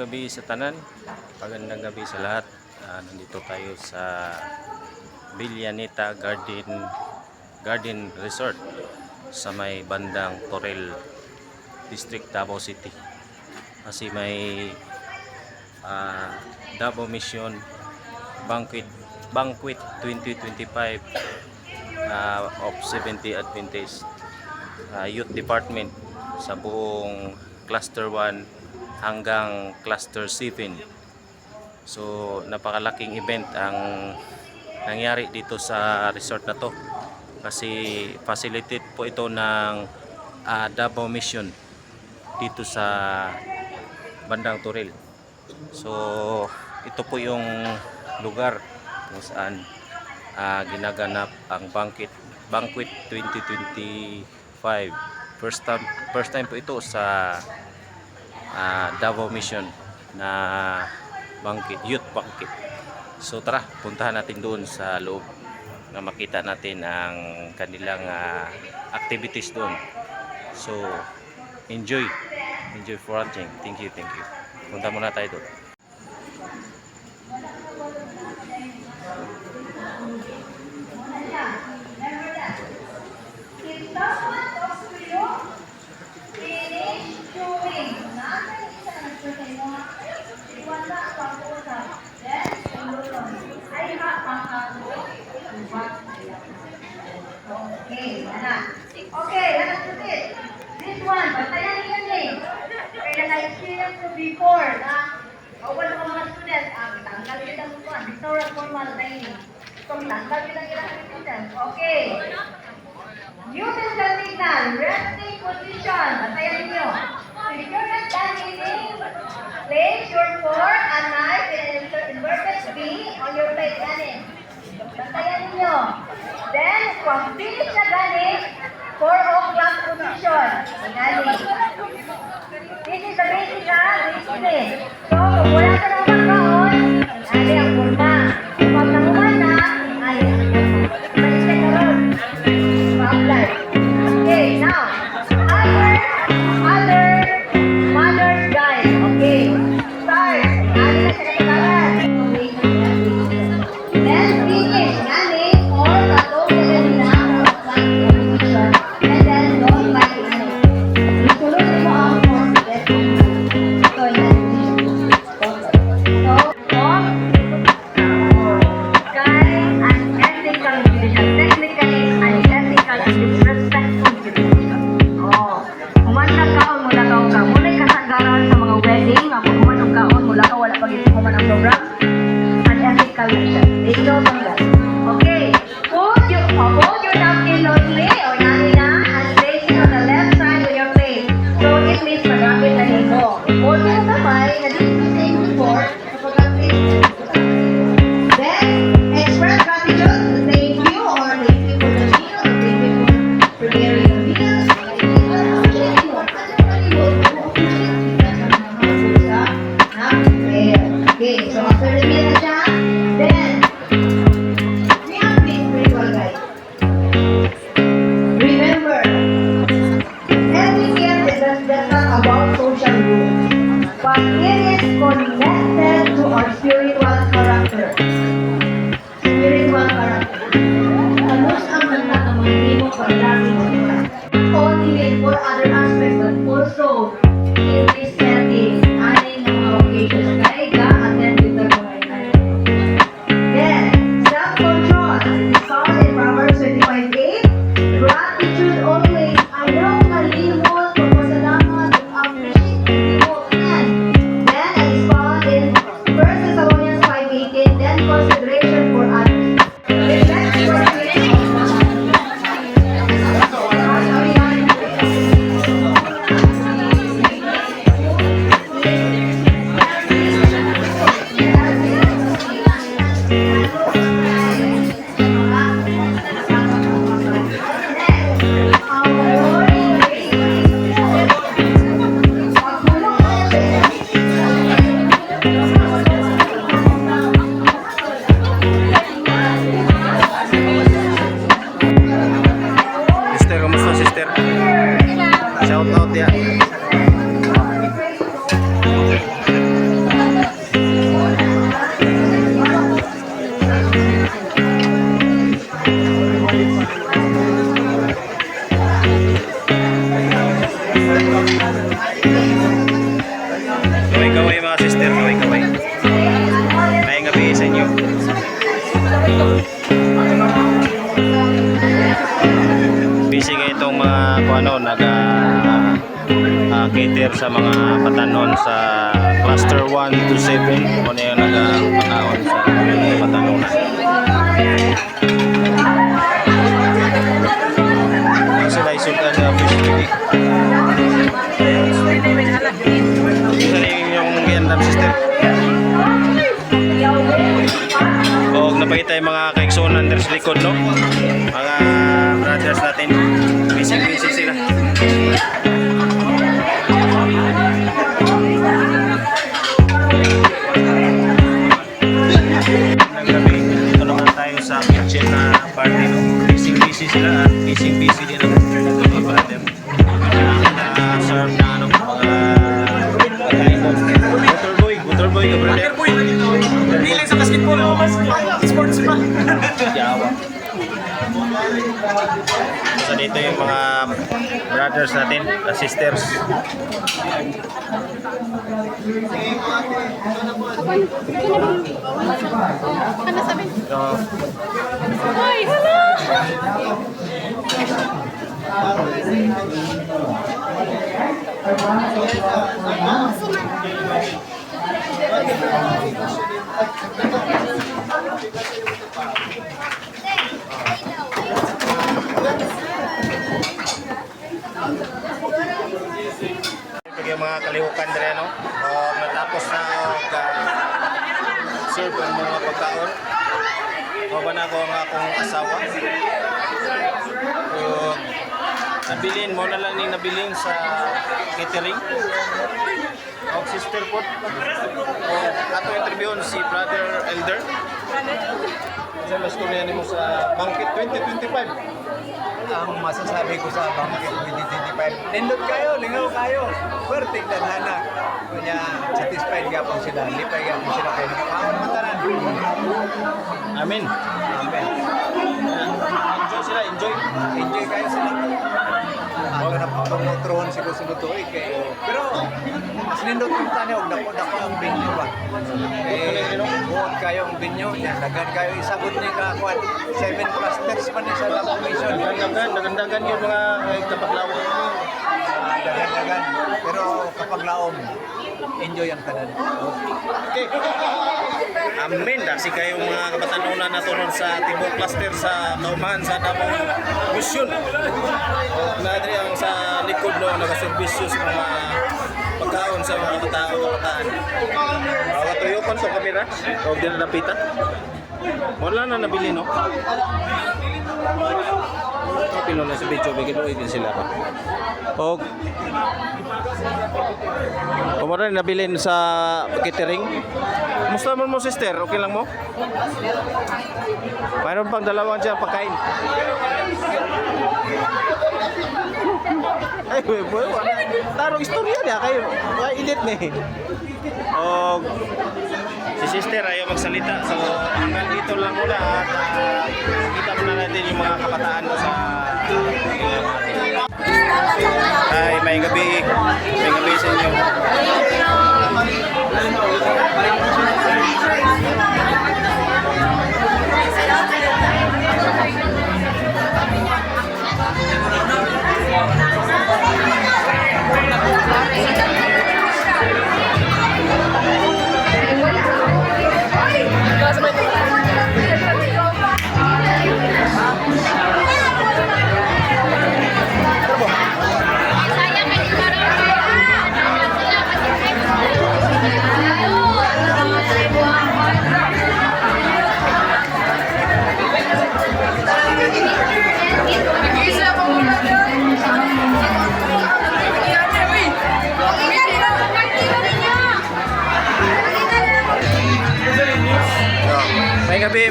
gabi sa tanan, magandang gabi sa lahat. Nandito tayo sa Villaneta Garden Resort sa may bandang Toril District, Davao City. Kasi may Davao Mission Banquet 2025 of 70 Adventist Youth Department sa buong Cluster 1 hanggang Cluster 7. So napakalaking event ang nangyari dito sa resort na to, kasi facilitate po ito ng Davao Mission dito sa bandang Toril. So ito po yung lugar kung saan ginaganap ang banquet 2025. First time po ito sa Davao Mission na youth banquet. So tara, puntahan natin doon sa loob na makita natin ang kanilang activities doon. So enjoy for watching. Thank you. Punta muna tayo doon. Okay, let's do this. This one, bantayan niyo yan eh. Kaya na-experience ko before na wala ka mga students, tanggal kita mo po. Victoria formal training. So, tanggal kita students. Okay. Use the signal, resting position. Bantayan niyo. If you're not done eating, place your fork and knife in an inverted V on your plate. Ganun. Bantayan niyo. Then, pag finish na ganun, 4 o'clock position. Ganun. This is the basic discipline. So, kung wala ka ng pagkaon, ali ang pulma. Pag nanguman na, ali ang pulma. Balik ka ron. Pa-apply. Okay, now, mother's guide. Okay. Start. Ali na siya katagalan. Then, finish. Ganun. Or, katong ganun na. Position. And then, don't bite ganun. Isulod mo ang okay, hold your napkin loosely or nanina and place it on the left side of your plate. So it means magapit na nito. Hold mo kamay na dito sa yung fork kapag place. Then, express gratitude. Thank you or thank you for the meal or thank you for preparing the meals. Okay, so after the meal na siya, then about social rules, but it is connected to our spiritual character. Halos ang nagtatamang mo pagdami mo ito. Only for other aspects, but also in this setting, aning mga occasions kaya attend with the Quran. Then, self-control, as it is found in Proverbs 25:8, gratitude always. Ayaw kalimot. Then, as found in 1 Thessalonians Kaway-kaway mga sister, kaway-kaway. May gabi sa inyo. Busy kayo itong mga cater sa mga patanon sa cluster 1 to 7. Kung yung nagpataon sa patanon. Sila isutan na fish pili. Saan yung gandam sister? O napakita yung mga kaiksunan sa likod, no? Mga brothers natin. Busy sila. Naggabi, dito naman tayo sa kitchen na party, no? Busy sila at busy din ang mga brother. Na-serve na mga pagkain doon. Butterboy ka brother. Hindi lang sa basketball, sports pa. Yawa. So dito yung mga brothers natin, sisters. Ano sabi? So, Ay, hala! yung mga kalihukan dere, no? Matapos na serve ang mga pagkaon. Mabana ko ang akong asawa. Nabilin mo na lang ni nabilin sa catering. O sister po. Ato interviewon si brother Elder. Sa mas kumyan mo sa Banquet 2025. Ang masasabi ko sa Banquet 2025, nindot kayo, lingaw kayo, perting danhana. Kanya satisfied gapon sila, lipay gapon sila kayo. Matanan. Amen. Amen. Enjoy sila, enjoy. Enjoy kayo sila. Ako na pumutrohon si Kusunutoy kayo. Pero, mas nindot yung tanya, huwag dako ang binyo ba? Buot kayo ang binyo niya, dagan kayo, isagot niya kakuan. 7 clusters pa niya sa Lapo Mission. Dagandagan yung mga kapaglawang. Dagan-dagan. Pero kapag laom, enjoy ang tanan. Okay. Amen. Dasi kayo mga kabatanunan na tunod sa Timor Cluster sa Kaumahan sa Davao Mission. Nadri ang sa likod no, nagaservisyo sa mga pagkaon sa mga kabataan. Katuyo pa ito kamera. Huwag din napitan. Wala na nabili, no? Pino na sa video, bigyan din sila. O kumara na nabilin sa catering. Musta mo sister? Okay lang mo? Mayroon pang dalawang dyan pagkain. Ay, boy, tarong istorya niya kayo. Edit na eh. O si sister ayaw magsalita. So hanggang dito lang muna at kita muna natin yung mga kabataan sa ay, may gabi sa inyo.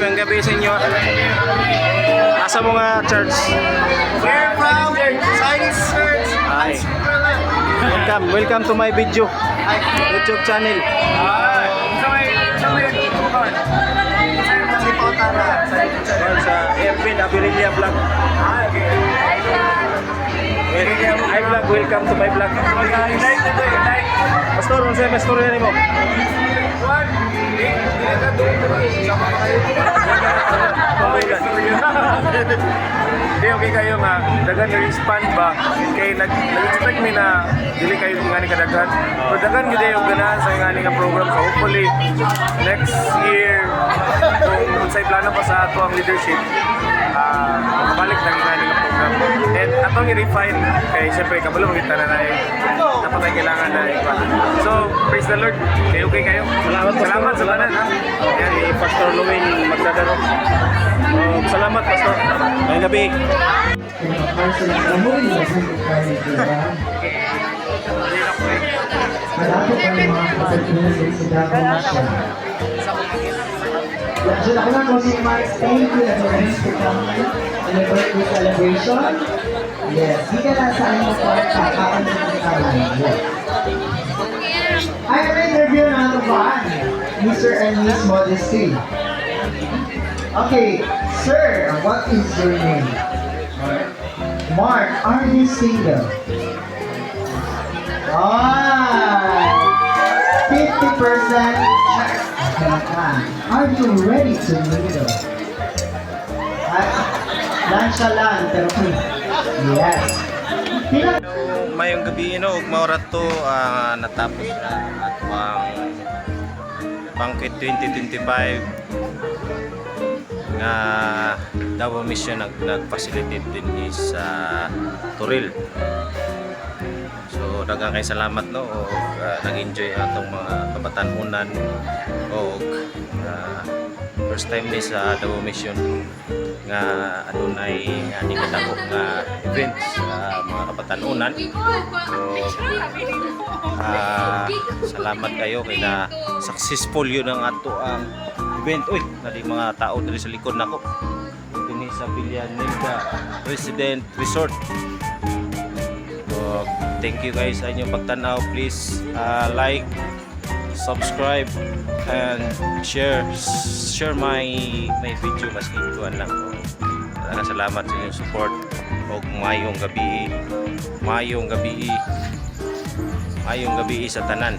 May gabi sa inyo. Asa mo nga church? We're from Chinese Church. Hi. Welcome to my video. YouTube channel. Sa Erwin Abilia Vlog. Hi vlog, welcome to my vlog. Pastor, ano sa'yo pastor yan mo? Hindi, okay kayo nga. Dagan na expand ba? Kaya nag-expect me na dili kayo nga ni kadaghan. Pero dagan gid yung ganahan sa nga ni nga program. So hopefully, next year, kung sa'y plano pa sa ato ang leadership, makabalik na nga ni nga program. And atong i-refine, kaya siyempre, kabalo magkita na na dapat ay kailangan na So, praise the Lord. Kaya okay kayo. Salamat sa banan, ha? Yan, ni Pastor Luwin magdadaro. Salamat, Pastor. Ngayong gabi. So, ako lang po si Mark. Thank you everyone for coming in the birthday celebration. Yes, di ka lang sa inyo po I have an interview na ito ba? Mr. and Miss Modesty. Okay, sir, what is your name? Mark, are you single? Ah, 50% check. Are you ready to mingle? Nonchalant, pero yes. Pila- Mayong gabi ug maorat to natapos na ato ang Banquet 2025 nga Davao Mission nag-facilitate din is Toril. So daghang kay salamat no og nag-enjoy atong mga kabatanunan og first time ni sa Davao Mission nga adunay ani kadako nga events sa mga kabatanunan. Salamat kayo kay na successful yun ang ato ang event. Uy, nadi mga tao diri sa likod nako. Dinhi sa Villanueva Resident Resort. So, thank you guys sa inyong pagtanaw. Please like, subscribe and share my video maski kuan lang. Salamat sa inyong support og mayong gabi sa tanan.